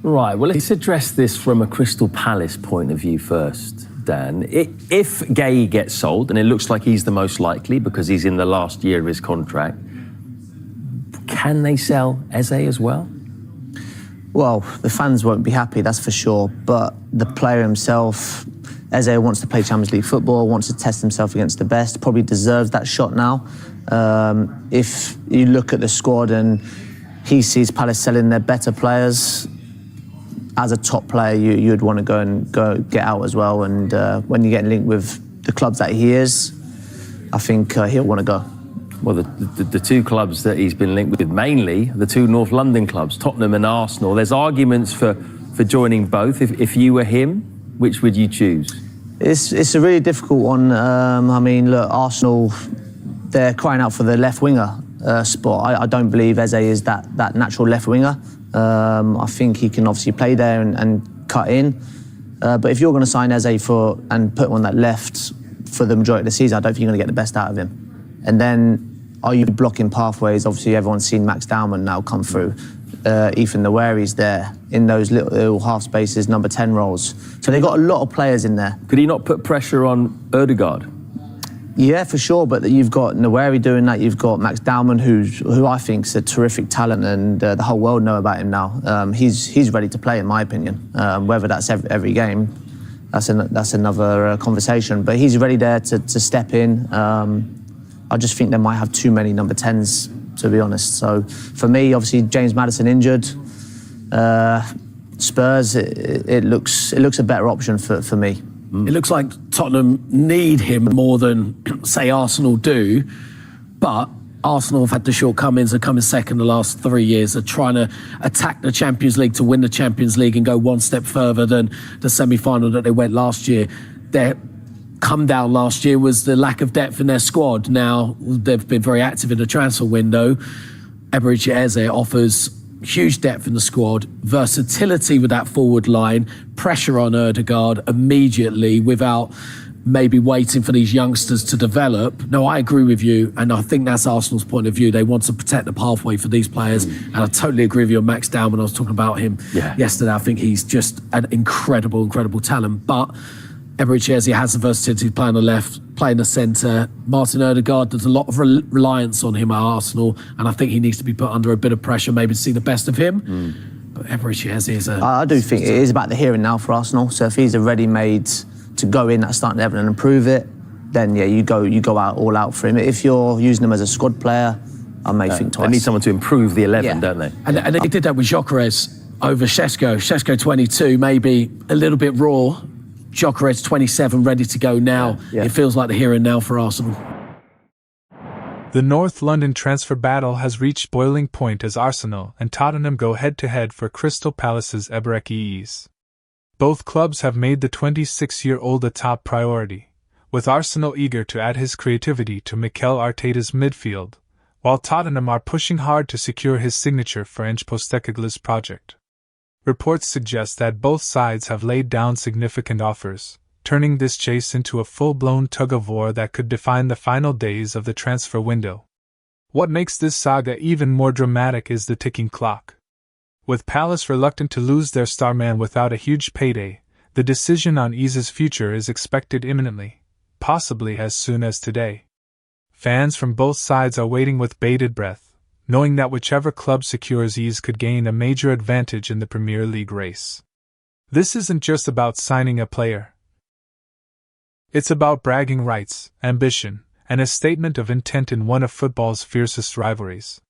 Right, well, let's address this from a Crystal Palace point of view first, Dan. If Gay gets sold, and it looks like he's the most likely because he's in the last year of his contract, can they sell Eze as well? Well, the fans won't be happy, that's for sure, but the player himself, Eze, wants to play Champions League football, wants to test himself against the best, probably deserves that shot now. If you look at the squad and he sees Palace selling their better players, as a top player, you'd want to go get out as well. And when you get linked with the clubs that he is, I think he'll want to go. Well, the two clubs that he's been linked with, mainly the two North London clubs, Tottenham and Arsenal. There's arguments for joining both. If you were him, which would you choose? It's a really difficult one. I mean, look, Arsenal, they're crying out for the left winger spot. I don't believe Eze is that natural left winger. I think he can obviously play there and cut in. But if you're going to sign Eze and put him on that left for the majority of the season, I don't think you're going to get the best out of him. And then, are you blocking pathways? Obviously, everyone's seen Max Dowman now come through. Ethan Nweri's there in those little half spaces, number 10 roles. So they've got a lot of players in there. Could he not put pressure on Ødegaard? Yeah, for sure, but you've got Nweri doing that, you've got Max Dowman, who I think is a terrific talent, and the whole world know about him now. He's ready to play, in my opinion. Whether that's every game, that's another conversation, but he's ready there to step in. I just think they might have too many number 10s, to be honest. So for me, obviously, James Maddison injured. Spurs, it looks a better option for me. It looks like Tottenham need him more than, say, Arsenal do, but Arsenal have had the shortcomings of coming second the last 3 years, of trying to attack the Champions League to win the Champions League and go one step further than the semi-final that they went last year. Their come down last year was the lack of depth in their squad. Now, they've been very active in the transfer window. Eberechi Eze offers huge depth in the squad, versatility with that forward line, pressure on Ødegaard immediately without maybe waiting for these youngsters to develop. No, I agree with you, and I think that's Arsenal's point of view. They want to protect the pathway for these players, and I totally agree with you on Max Dowman. I was talking about him yesterday. I think he's just an incredible talent, but Eberechi Eze has the versatility to play on the left, play in the centre. Martin Ødegaard, there's a lot of reliance on him at Arsenal, and I think he needs to be put under a bit of pressure, maybe to see the best of him. But Eberechi Eze is I do think it is about the here and now for Arsenal. So if he's a ready-made to go in at starting 11 and improve it, then yeah, you go out all out for him. If you're using him as a squad player, I may think twice. They need someone to improve the 11, don't they? And they did that with Gyökeres over Šeško. Šeško 22, maybe a little bit raw. Gyökeres 27, ready to go now. It feels like the here and now for Arsenal. The North London transfer battle has reached boiling point as Arsenal and Tottenham go head-to-head for Crystal Palace's Eberechi Eze. Both clubs have made the 26-year-old a top priority, with Arsenal eager to add his creativity to Mikel Arteta's midfield, while Tottenham are pushing hard to secure his signature for Ange Postecoglou's project. Reports suggest that both sides have laid down significant offers, turning this chase into a full-blown tug-of-war that could define the final days of the transfer window. What makes this saga even more dramatic is the ticking clock. With Palace reluctant to lose their star man without a huge payday, the decision on Eze's future is expected imminently, possibly as soon as today. Fans from both sides are waiting with bated breath, knowing that whichever club secures Eze could gain a major advantage in the Premier League race. This isn't just about signing a player. It's about bragging rights, ambition, and a statement of intent in one of football's fiercest rivalries.